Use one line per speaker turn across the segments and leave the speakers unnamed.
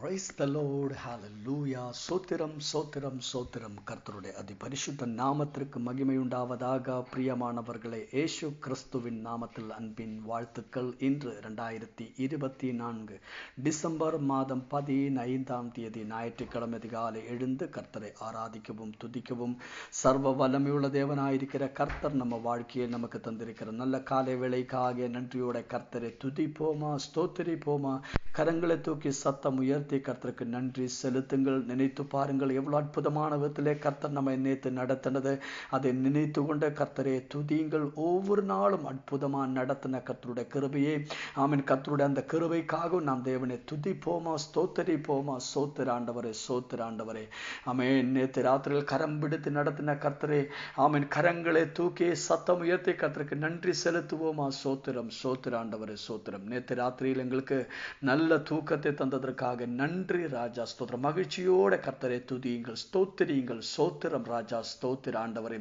Praise the Lord. Hallelujah. சோத்திரம் சோத்திரம் சோத்திரம். கர்த்தருடைய அதிபரிசுத்த நாமத்திற்கு மகிமை உண்டாவதாக. பிரியமானவர்களே, இயேசு கிறிஸ்துவின் நாமத்தில் அன்பின் வாழ்த்துக்கள். இன்று 2024 டிசம்பர் மாதம் 15 ஞாயிற்றுக்கிழமை அதிகாலை எழுந்து கர்த்தரை ஆராதிக்கவும் துதிக்கவும் சர்வ வல்லமையுள்ள தேவனாயிருக்கிற கர்த்தர் நம்ம வாழ்க்கையை நமக்கு தந்திருக்கிற நல்ல காலை வேளைக்காக நன்றியோட கர்த்தரை துதிப்போமா, ஸ்தோத்திரிப்போமா. கரங்களை தூக்கி சத்தம் உயர்த்தி கர்த்தருக்கு நன்றி செலுத்துங்கள். நினைத்து பாருங்கள், எவ்வளவு அற்புதமான விதத்திலே கர்த்தர் நம்மை நினைத்து நடத்தினது. அதை நினைத்து கொண்ட கர்த்தரை துதியுங்கள். ஒவ்வொரு நாளும் அற்புதமாக நடத்தின கர்த்தருடைய கிருபையே ஆமீன். கர்த்தருடைய அந்த கிருபைக்காக நாம் தேவனை துதிப்போமா, ஸ்தோத்திரிப்போமா. சோத்திர ஆண்டவரே, சோத்திர ஆண்டவரே. ஆமீன். நேற்று ராத்திரியில் கரம் பிடித்து நடத்தின கர்த்தரே ஆமீன். கரங்களை தூக்கி சத்தம் உயர்த்தி கர்த்தருக்கு நன்றி செலுத்துவோமா. சோத்திரம் சோத்திர ஆண்டவரே, சோத்திரம். நேற்று ராத்திரியில் எங்களுக்கு நல்ல தூக்கத்தை தந்ததற்காக நன்றி ராஜா, ஸ்தோத்திரம். மகிழ்ச்சியோட கர்த்தரை துதியுங்கள், ஸ்தோத்திரியுங்கள். சோத்திரம் ராஜா, ஸ்தோத்திர ஆண்டவரே.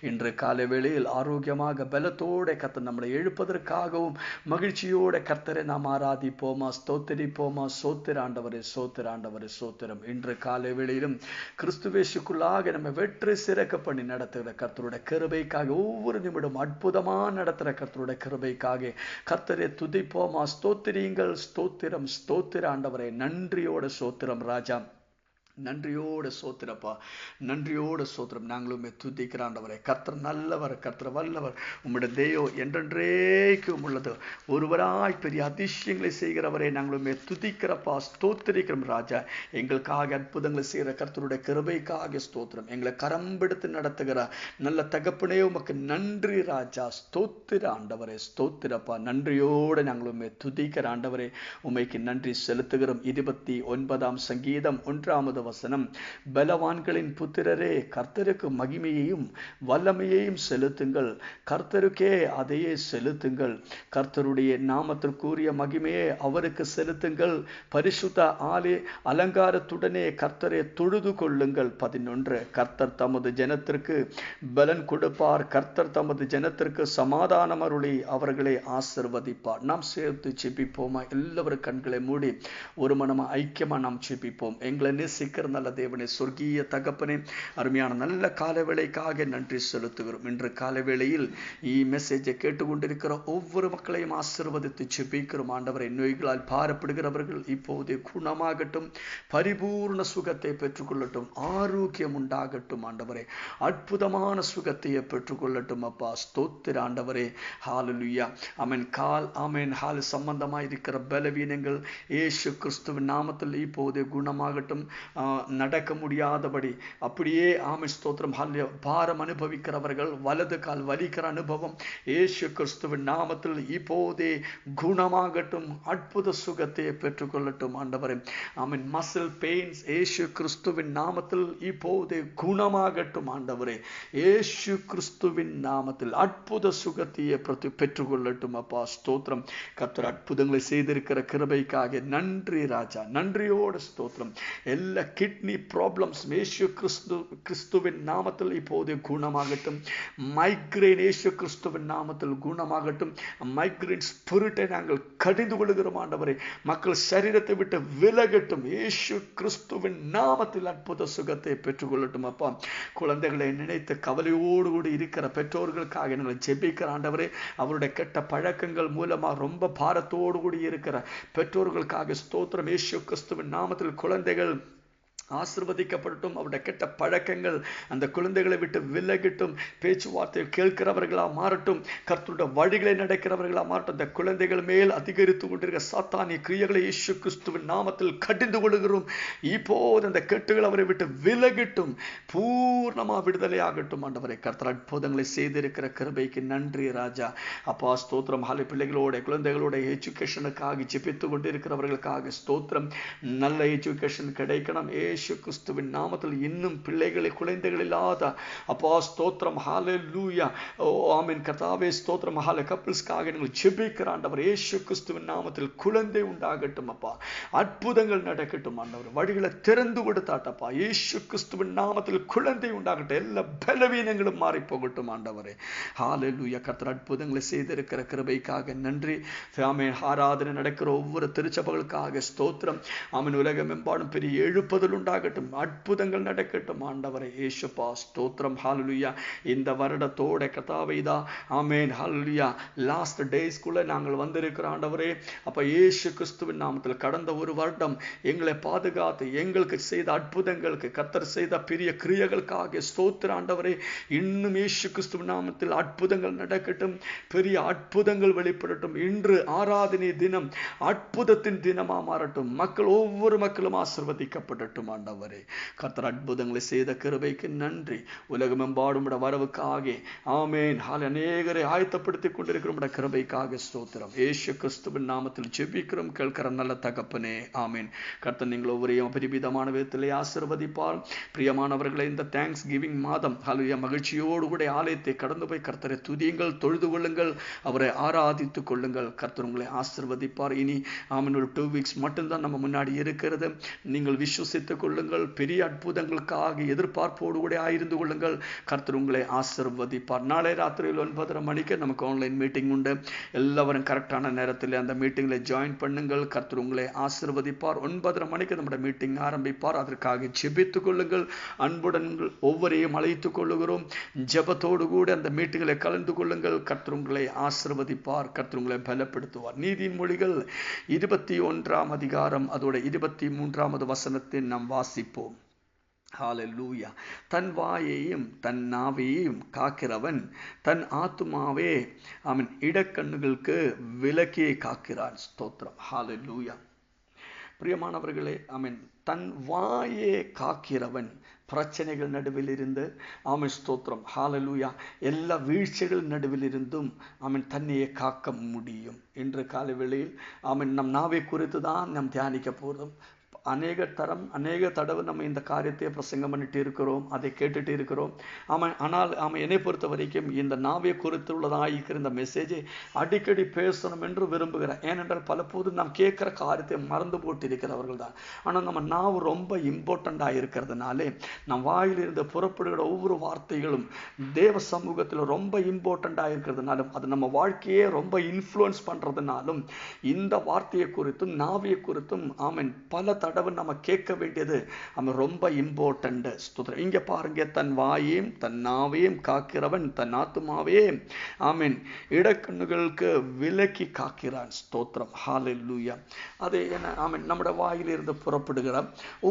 இன்று காலை வேளையில் ஆரோக்கியமாக பலத்தோட கர்த்தர் நம்மளை எழுப்பதற்காகவும் மகிழ்ச்சியோட கர்த்தரை நாம் ஆராதிப்போமா, ஸ்தோத்திரிப்போமா. சோத்திர ஆண்டவரே, சோத்திர ஆண்டவரே, சோத்திரம். இன்று காலை வேளையிலும் கிறிஸ்துவேசுக்குள்ளாக நம்ம வெற்றி சிறக்க பண்ணி நடத்துகிற கர்த்தருடைய கிருபைக்காக ஒவ்வொரு நிமிடம் அற்புதமா நடத்துகிற கர்த்தருடைய கிருபைக்காக கர்த்தரை துதிப்போமா, ஸ்தோத்திரியுங்கள். ஸ்தோத்திரம் ஸ்தோத்திர ஆண்டவரே. நன்றியோட சோத்திரம் ராஜா, நன்றியோட சோத்திரப்பா, நன்றியோட சோத்திரம். நாங்களுமே துதிக்கிற ஆண்டவரே. கர்த்தர் நல்லவர், கர்த்தர் வல்லவர். உம்முடைய தெய்வம் என்றென்றைக்கும் உள்ளது. ஒருவராய் பெரிய அதிசயங்களை செய்கிறவரே நாங்களுமே துதிக்கிறப்பா, ஸ்தோத்திரிக்கிறோம் ராஜா. எங்களுக்காக அற்புதங்களை செய்கிற கர்த்தருடைய கிருபைக்காக ஸ்தோத்திரம். எங்களை கரம்பெடுத்து நடத்துகிற நல்ல தகப்பனே உமக்கு நன்றி ராஜா, ஸ்தோத்திர ஆண்டவரே, ஸ்தோத்திரப்பா. நன்றியோடு நாங்களுமே துதிக்கிற ஆண்டவரே உமைக்கு நன்றி செலுத்துகிறோம். 29ஆம் சங்கீதம் 1வது வசனம், பலவான்களின் புத்திரரே கர்த்தருக்கு மகிமையையும் வல்லமையையும் செலுத்துங்கள், கர்த்தருக்கே அதையே செலுத்துங்கள். கர்த்தருடைய நாமத்திற்குரிய மகிமையை அவருக்கு செலுத்துங்கள். பரிசுத்த ஆலே அலங்காரத்துடனே கர்த்தரை தொழுது கொள்ளுங்கள். 11, கர்த்தர் தமது ஜனத்திற்கு பலன் கொடுப்பார், கர்த்தர் தமது ஜனத்திற்கு சமாதானம் அருளி அவர்களை ஆசிர்வதிப்பார். நாம் சேர்த்து செபிப்போமா. எல்லாரும் கண்களை மூடி ஒரு மனமா ஐக்கியமா நாம் செபிப்போம். எங்களை நேசிக்கிற நல்ல தேவனே, சொர்க்கீய தகப்பனே, அருமையான நல்ல காலவேளைக்காக நன்றி செலுத்துகிறோம். இன்று காலவேளையில் மெசேஜை கேட்டுக்கொண்டிருக்கிற ஒவ்வொரு மக்களையும் ஆசீர்வதித்து செபிக்கிறோம் ஆண்டவரை. நோய்களால் பாரப்படுகிறவர்கள் இப்போதே குணமாகட்டும், பரிபூர்ண சுகத்தை பெற்றுக்கொள்ளட்டும், ஆரோக்கியம் உண்டாகட்டும் ஆண்டவரே. அற்புதமான சுகத்தையே பெற்றுக்கொள்ளட்டும் அப்பா, ஸ்தோத்திர ஆண்டவரே. ஹalleluya. ஆமென். ஆமென். ஹால் சம்பந்தமாய் இருக்கிற பலவீனங்கள் இயேசு கிறிஸ்துவின் நாமத்தில் இப்போதே குணமாகட்டும். நடக்க முடியாதபடி அப்படியே ஆமென் ஸ்தோத்திரம். பாரம் அனுபவிக்கிறவர்கள், வலது கால் வலிக்கிற அனுபவம் இயேசு கிறிஸ்துவின் நாமத்தில் இப்போதே குணமாகட்டும், அற்புத சுகத்தை பெற்றுக்கொள்ளட்டும் ஆண்டவரே. ஆமென். மசில் பெயின்ஸ் இயேசு கிறிஸ்துவின் நாமத்தில் இப்போதே குணமாகட்டும் ஆண்டவரே. இயேசு கிறிஸ்துவின் நாமத்தில் அற்புத சுகத்தையே பெற்றுக்கொள்ளட்டும் அப்பா, ஸ்தோத்திரம். கர்த்தர் அற்புதங்களை செய்திருக்கிற கிருபைக்காக நன்றி ராஜா, நன்றியோடு ஸ்தோத்திரம். எல்லா கிட்னி ப்ராப்ளம்ஸ் இயேசு கிறிஸ்துவின் நாமத்தில் இப்போது குணமாகட்டும். மைக்ரேன் இயேசு கிறிஸ்துவின் நாமத்தில் குணமாகட்டும். மைக்ரேன் ஸ்பிரிட்டை நாங்கள் கடிந்து கொள்கிறோம் ஆண்டவரே. மக்கள் சரீரத்தை விட்டு விலகட்டும். இயேசு கிறிஸ்துவின் நாமத்தில் அற்புத சுகத்தை பெற்றுக்கொள்ளட்டும் அப்பா. குழந்தைகளை நினைத்து கவலையோடு கூட இருக்கிற பெற்றோர்களுக்காக நாங்கள் ஜெபிக்கிற ஆண்டவரே. அவருடைய கெட்ட பழக்கங்கள் மூலமாக ரொம்ப பாரத்தோடு கூடி இருக்கிற பெற்றோர்களுக்காக ஸ்தோத்திரம். இயேசு கிறிஸ்துவின் நாமத்தில் குழந்தைகள் ஆசீர்வதிக்கப்படட்டும். அவருடைய கெட்ட பழக்கங்கள் அந்த குழந்தைகளை விட்டு விலகட்டும். பேச்சுவார்த்தை கேட்கிறவர்களா மாறட்டும். கர்த்தருடைய வழிகளை நடக்கிறவர்களா மாறட்டும். அந்த குழந்தைகள் மேல் அதிகரித்து கொண்டிருக்கிற சாத்தானிய கிரியைகளை இயேசு கிறிஸ்துவின் நாமத்தில் கடிந்து கொள்கிறோம். இப்போது அந்த கெட்டுகள் அவரை விட்டு விலகட்டும், பூர்ணமா விடுதலை ஆகட்டும் ஆண்டவரை. கர்த்தர் அற்புதங்களை செய்திருக்கிற கிருபைக்கு நன்றி ராஜா. அப்பா ஸ்தோத்திரம். ஹாலை பிள்ளைகளோட குழந்தைகளோட எஜுகேஷனுக்காக ஜெபித்து கொண்டிருக்கிறவர்களுக்காக ஸ்தோத்திரம். நல்ல எஜுகேஷன் கிடைக்கணும். இயேசு கிறிஸ்துவின் நாமத்தில் இன்னும் பிள்ளைகளை குழந்தைகள் இல்லாத அப்பா ஸ்தோத்திரம் ஹalleluya. ஓ ஆமென் கர்த்தாவே ஸ்தோத்திரம் ஹalleluya. கப்பிள்ஸ்க்காக நீங்கள் ஜெபிக்கிற ஆண்டவர் இயேசு கிறிஸ்துவின் நாமத்தில் குழந்தை உண்டாகட்டும் அப்பா. அற்புதங்கள் நடக்கட்டும் ஆண்டவர். வழிகளை திறந்து விடுத்தாட்டப்பா. இயேசு கிறிஸ்துவின் நாமத்தில் குழந்தை உண்டாகட்டும். எல்லா பலவீனங்களும் மாறி போகட்டும் ஆண்டவரே. ஹalleluya. கர்த்தர் அற்புதங்களை செய்திருக்கிற கிருபைக்காக நன்றி. ஆமென். ஆராதனை நடக்கிற ஒவ்வொரு திருச்சபைகளுக்காக ஸ்தோத்திரம். ஆமென். உலகமெம்பாடும் பெரிய எழுப்புதல் உண்டாகட்டும். அற்புதங்கள் நடக்கட்டும் ஆண்டவரே. இயேசுப்பா ஸ்தோத்திரம். ஹalleluya. இந்த வருடத்தோட கர்த்தாவேதா ஆமென். ஹalleluya. லாஸ்ட் டேஸ்க்குள்ள நாங்கள் வந்திருக்கிற ஆண்டவரே அப்ப இயேசு கிறிஸ்துவின் நாமத்தில் கடந்த ஒரு வருடம் எங்களை பாதுகாத்து எங்களுக்கு செய்த அற்புதங்களுக்கு கர்த்தர் செய்த பெரிய கிரியைகளுக்காக ஸ்தோத்திர ஆண்டவரே. இன்னும் இயேசு கிறிஸ்துவின் நாமத்தில் அற்புதங்கள் நடக்கட்டும். பெரிய அற்புதங்கள் வெளிப்படட்டும். இன்று ஆராதனை தினம் அற்புதத்தின் தினமா மாறட்டும். மக்கள் ஒவ்வொரு மக்களும் ஆசீர்வதிக்கப்படட்டும் ஆண்டவரே. கர்த்தர் அற்புதங்களை செய்த கிருபைக்கு நன்றி. உலகமெம்பாடும் வரவுக்காக ஆமென். அநேகரை ஆயத்தப்படுத்திக் கொண்டிருக்கிற கிருபைக்காக ஸ்தோத்திரம். இயேசு கிறிஸ்துவின் நாமத்தில் ஜெபிக்கிறோம் கேட்கிற நல்ல தகப்பனே ஆமென். கர்த்தர் நீங்கள் ஒவ்வொருவரையும் பரிவிதமான விதத்திலே ஆசீர்வதிப்பார். பிரியமானவர்களை இந்த தேங்க்ஸ் கிவிங் மாதம் ஹalleluya மகிழ்ச்சியோடு கூட ஆலயத்தை கடந்து போய் கர்த்தரை துதியுங்கள், தொழுது கொள்ளுங்கள், அவரை ஆராதித்துக் கொள்ளுங்கள். கர்த்தர் உங்களை ஆசீர்வதிப்பார். இனி ஆமென் ஒரு 2 weeks மட்டும்தான் நம்ம முன்னாடி இருக்கிறது. நீங்கள் விசுவசித்துக் கொள்ளுங்கள். பெரிய அற்புதங்களுக்காக எதிர்பார்ப்போடு கூட ஆயிருந்து கொள்ளுங்கள். கர்த்தர் உங்களை ஆசீர்வதிப்பார். நாளை ராத்திரியில் 9:30 மணிக்கு நமக்கு ஆன்லைன் மீட்டிங் உண்டு. எல்லாரும் கரெக்டான நேரத்தில் அந்த மீட்டிங்கில் ஜாயின் பண்ணுங்கள். கர்த்தர் உங்களை ஆசீர்வதிப்பார். 9:30 மணிக்கு நம்முடைய மீட்டிங் ஆரம்பிப்பார். அதற்காக ஜெபித்துக் கொள்ளுங்கள். அன்புடன் ஒவ்வொருவரையும் அழைத்துக் கொள்ளுகிறோம். ஜெபத்தோடு கூட அந்த மீட்டிங்களை கலந்து கொள்ளுங்கள். கர்த்தர் உங்களை ஆசீர்வதிப்பார். கர்த்தர் உங்களை பலப்படுத்துவார். நீதியின் மொழிகள் 21 அதிகாரம் அதோட 23 வசனத்தை நாம் வாசிப்போம். ஹalleluya. தன் வாயையும் தன் நாவையும் காக்கிறவன் தன் ஆத்துமாவே அவன் இடக்கண்ணுகளுக்கு விலக்கியை காக்கிறான். ஸ்தோத்திரம். ஹalleluya. பிரியமானவர்களே ஆமென். தன் வாயை காக்கிறவன் பிரச்சனைகள் நடுவில் இருந்து ஆமென் ஸ்தோத்திரம் ஹalleluya எல்லா வீழ்ச்சிகள் நடுவில் இருந்தும் ஆமென் தன்னையே காக்க முடியும். இன்று காலை வேளையில் ஆமென் நம் நாவை குறித்து தான் நாம் தியானிக்க போறோம். அநேக தடவை நம்ம இந்த காரியத்தை பிரசங்கம் பண்ணிட்டு இருக்கிறோம், அதை கேட்டுட்டு இருக்கிறோம். ஆனால் என்னை பொறுத்த வரைக்கும் இந்த நாவை குறித்து உள்ளதாக இருக்கிற இந்த மெசேஜை அடிக்கடி பேசணும் என்று விரும்புகிறேன். ஏனென்றால் பலபோது நாம் கேட்கிற காரியத்தை மறந்து போட்டு இருக்கிறவர்கள் தான். ஆனால் நம்ம நாவு ரொம்ப இம்பார்ட்டண்டாக இருக்கிறதுனாலே நம் வாயிலிருந்து புறப்படுகிற ஒவ்வொரு வார்த்தைகளும் தேவ சமூகத்தில் ரொம்ப இம்பார்ட்டண்டாக இருக்கிறதுனாலும் அது நம்ம வாழ்க்கையே ரொம்ப இன்ஃப்ளூயன்ஸ் பண்றதுனாலும் இந்த வார்த்தையை குறித்தும் நாவியை குறித்தும் ஆமென் பல தடவை நம்ம கேட்க வேண்டியது ரொம்ப இம்பார்ட்டன்ட். ஸ்தோத்திரம். இங்க பாருங்க, தன் வாயையும் தன் நாவையும் காக்கிறவன் தன் ஆத்துமாவே ஆமென் இடக்கண்ணுகளுக்கு விலக்கி காக்கிறான். ஸ்தோத்திரம். ஹalleluya. அது என்ன ஆமென் நம்முடைய வாயிலிருந்து புறப்படுகிற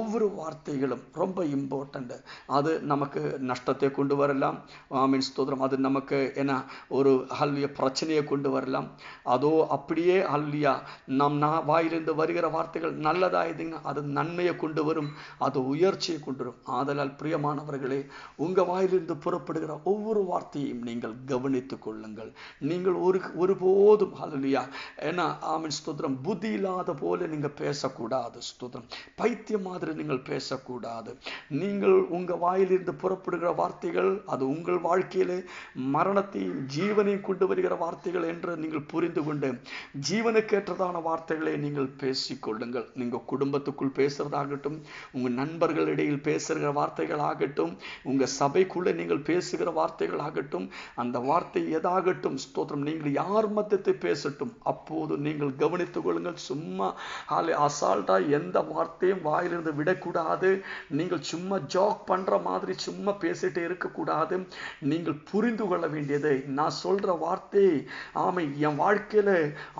ஒவ்வொரு வார்த்தைகளும் ரொம்ப இம்பார்ட்டன்ட். அது நமக்கு நஷ்டத்தை கொண்டு வரலாம். ஆமென் ஸ்தோத்திரம். அது நமக்கு என்ன ஒரு ஹல்லிய பிரச்சனையை கொண்டு வரலாம். அதோ அப்படியே ஹல்லியா நம் வாயிலிருந்து வருகிற வார்த்தைகள் நல்லதாயுதுங்க, அது நன்மையை கொண்டு வரும், அது உயர்ச்சியை கொண்டு வரும். ஆதலால் பிரியமானவர்களே, உங்க வாயிலிருந்து புறப்படுகிற ஒவ்வொரு வார்த்தையையும் நீங்கள் கவனித்துக் கொள்ளுங்கள். நீங்கள் ஒருபோதும் ஹல்லேலூயா ஏன்னா ஆமென் ஸ்தோத்திரம் புத்தி இல்லாத போல நீங்க பேசக்கூடாது. ஸ்தோத்திரம். பைத்தியம் மாதிரி நீங்கள் பேசக்கூடாது. நீங்கள் உங்க வாயிலிருந்து புறப்படுகிற வார்த்தைகள் அது உங்கள் வாழ்க்கையிலே மரணத்தையும் ஜீவனையும் கொண்டு வருகிற வார்த்தைகள் என்று நீங்கள் புரிந்து கொண்டு ஜீவனுக்கேற்றதான வார்த்தைகளை நீங்கள் பேசிக்கொள்ளுங்கள். நீங்க குடும்பத்துக்குள் பேசுறதாகட்டும், உங்க நண்பர்கள் இடையில் பேசுகிற வார்த்தைகள் ஆகட்டும், உங்க சபைக்குள்ளே நீங்கள் பேசுகிற வார்த்தைகள் ஆகட்டும், அந்த வார்த்தை எதாகட்டும் ஸ்தோத்திரம், நீங்கள் யார் மத்தியத்தை பேசட்டும், அப்போது நீங்கள் கவனித்துக் கொள்ளுங்கள். சும்மா அசால்ட்டா எந்த வார்த்தையும் வாயிலிருந்து விடக்கூடாது. நீங்கள் சும்மா ஜாக் பண்ற மாதிரி சும்மா பேசிட்டே இருக்கக்கூடாது. நீங்கள் புரிந்து கொள்ள வேண்டியது, நான் சொல்ற வார்த்தை ஆமை என் வாழ்க்கையில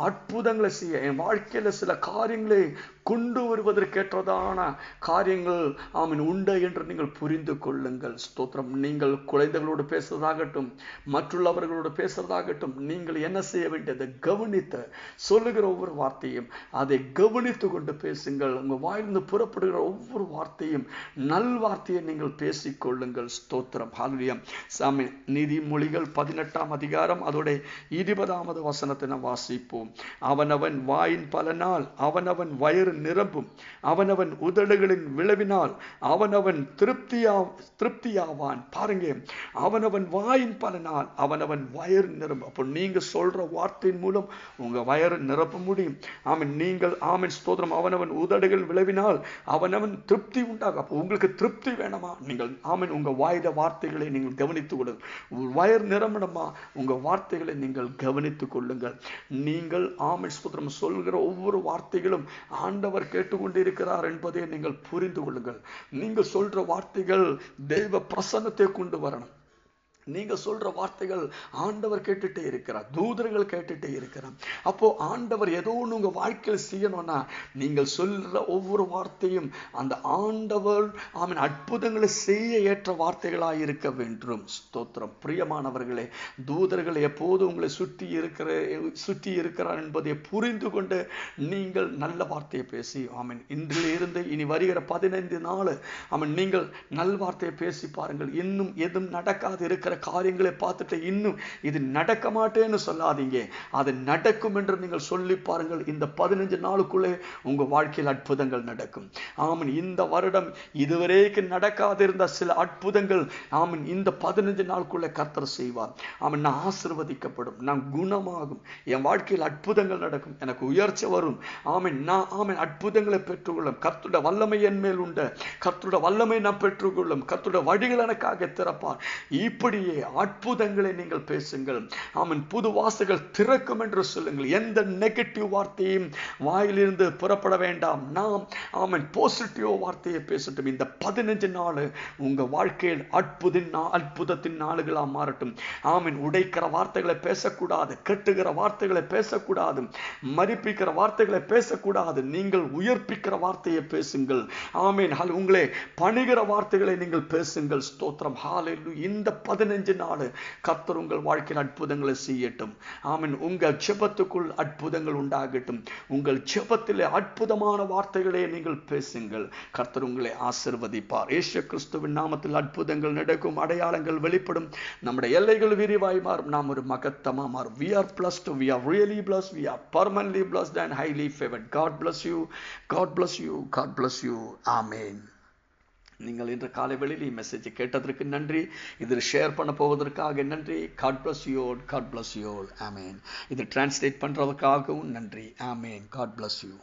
அற்புதங்களை செய்ய, என் வாழ்க்கையில சில காரியங்களை கொண்டு வருவதற்கேற்றதான காரியங்கள் ஆமீன் உண்டு என்று நீங்கள் புரிந்து கொள்ளுங்கள். ஸ்தோத்திரம். நீங்கள் குழந்தைகளோடு பேசுறதாகட்டும், மற்றுள்ளவர்களோடு பேசுறதாகட்டும், நீங்கள் என்ன செய்ய வேண்டியது, கவனித்து சொல்லுகிற ஒவ்வொரு வார்த்தையும் அதை கவனித்து கொண்டு பேசுங்கள். உங்க வாயிலிருந்து புறப்படுகிற ஒவ்வொரு வார்த்தையும் நல் வார்த்தையை நீங்கள் பேசிக்கொள்ளுங்கள். ஸ்தோத்திரம். ஹல்லேலூயா. சாமி நீதிமொழிகள் 18 அதிகாரம் அதோட 20 வசனத்தை நாம் வாசிப்போம். அவனவன் வாயின் பலனால் அவனவன் வயிறு நிரம்பும். அவனவன் உதடுகளின் விளைவினால் அவனவன் திருப்தியாவான். பாருங்க, அவனவன் வாயின் பலனால் அவனவன் வயிறு நிரம்பும். அப்போ நீங்க சொல்ற வார்த்தையின் மூலம் உங்க வயிறு நிரப்ப முடியும். ஆமென். நீங்கள் ஆமென் ஸ்தோத்திரம். அவனவன் உதடுகள் விளைவினால் அவனவன் திருப்தி உண்டாகும். அப்போ உங்களுக்கு திருப்தி வேணுமா? நீங்கள் ஆமென் உங்க வாயில வார்த்தைகளை நீங்கள் கவனித்துக் கொள்ளுங்கள். வயிறு நிரம்பணுமா? உங்க வார்த்தைகளை நீங்கள் கவனித்துக் கொள்ளுங்கள். நீங்கள் ஆமென் ஸ்தோத்திரம் சொல்கிற ஒவ்வொரு வார்த்தைகளும் ஆண்டவர் கேட்டுக்கொண்டிருக்கிறார் என்பதை நீங்கள் புரிந்து கொள்ளுங்கள். நீங்கள் சொல்ற வார்த்தைகள் தெய்வ பிரசன்னத்தை கொண்டு வரணும். நீங்க சொல்ற வார்த்தைகள் ஆண்டவர் கேட்டுட்டே இருக்கிறார், தூதர்கள் கேட்டுட்டே இருக்கிறார். அப்போ ஆண்டவர் ஏதோ ஒன்று உங்க வாழ்க்கையில் செய்யணும்னா நீங்கள் சொல்ற ஒவ்வொரு வார்த்தையும் அந்த ஆண்டவர் ஆமென் அற்புதங்களை செய்ய ஏற்ற வார்த்தைகளாக இருக்க வேண்டும். ஸ்தோத்திரம். பிரியமானவர்களே, தூதர்கள் எப்போது உங்களை சுற்றி இருக்கிறார் என்பதை புரிந்து கொண்டு நீங்கள் நல்ல வார்த்தையை பேசி ஆமென் இன்றிலிருந்து இனி வருகிற 15 நாள் ஆமென் நீங்கள் நல் வார்த்தையை பேசி பாருங்கள். இன்னும் எதுவும் நடக்காது இருக்கிற காரியங்களை பார்த்துட்டு இன்னும் இது நடக்க மாட்டேன்னு சொல்லாதீங்க. அது நடக்கும் என்று நீங்கள் சொல்லி பாருங்கள். இந்த 15 நாளுக்குள்ளே உங்க வாழ்க்கையில் அற்புதங்கள் நடக்கும். ஆமென். இந்த வருடம் இதுவரைக்கும் நடக்காதிருந்த சில அற்புதங்கள் ஆமென் இந்த 15 நாளுக்குள்ளே கர்த்தர் செய்வார். ஆமென். நான் ஆசீர்வதிக்கப்படும், நான் குணமாகும், என் வாழ்க்கையில் அற்புதங்கள் நடக்கும், எனக்கு உயர்ச்சி வரும். ஆமென். நான் ஆமென் அற்புதங்களை பெற்றுக்கொள்ளும். கர்த்தருடைய வல்லமை என் மேல் உண்டு. கர்த்தருடைய வல்லமை நான் பெற்றுக்கொள்ளும். கர்த்தருடைய வழிகள் எனக்காக திறப்பார். இப்படியே அற்புதங்களை நீங்கள் பேசுங்கள். ஆமென். புது வாசல்கள் திறக்கும் என்று சொல்லுங்கள். எந்த நெகட்டிவ் வார்த்தையும் வாயிலிருந்து புறப்பட வேண்டாம். நாம் ஆமென் பாசிட்டிவ் வார்த்தையை பேசட்டும். இந்த 15 நாள் உங்க வாழ்க்கையில் அற்புதத்தின் நாளுகளா மாறட்டும். ஆமென். உடைக்கிற வார்த்தைகளை பேசக்கூடாது, கட்டுகிற வார்த்தைகளை பேசக்கூடாது, மதிப்பிக்கிற வார்த்தைகளை பேசக்கூடாது. நீங்கள் உயர்ப்பிக்கிற வார்த்தையை பேசுங்கள். ஆமென். உங்களை பணிகிற வார்த்தைகளை நீங்கள் பேசுங்கள். ஸ்தோத்திரம். ஹல்லேலூயா. இந்த 15 நாள் கர்த்தர் உங்கள் வாழ்க்கையில் அற்புதங்களை செய்யட்டும். ஆமென். உங்கள் ஜெபத்துக்குள் அற்புதங்கள் உண்டாகட்டும். உங்கள் ஜெபத்திலே அற்புதமான வார்த்தைகளை நீங்கள் பேசுங்கள். கர்த்தர் உங்களை ஆசீர்வதிப்பார். இயேசு கிறிஸ்துவின் நாமத்தில் அற்புதங்கள் நடக்கும், அடையாளங்கள் வெளிப்படும், நம்முடைய எல்லைகள் விரிவாய் மாறும், நாம் ஒரு மகத்தமா மாறும். We are blessed, we are really blessed, we are permanently blessed and highly favored. God bless you, God bless you, God bless you. Amen. நீங்கள் இன்று காலை வேளையில் மெசேஜ் கேட்டதற்கு நன்றி. இதில் ஷேர் பண்ண போவதற்காக நன்றி. God bless you all, God bless you all. Amen. இதை டிரான்ஸ்லேட் பண்றதுக்காகவும் நன்றி. Amen. God bless you.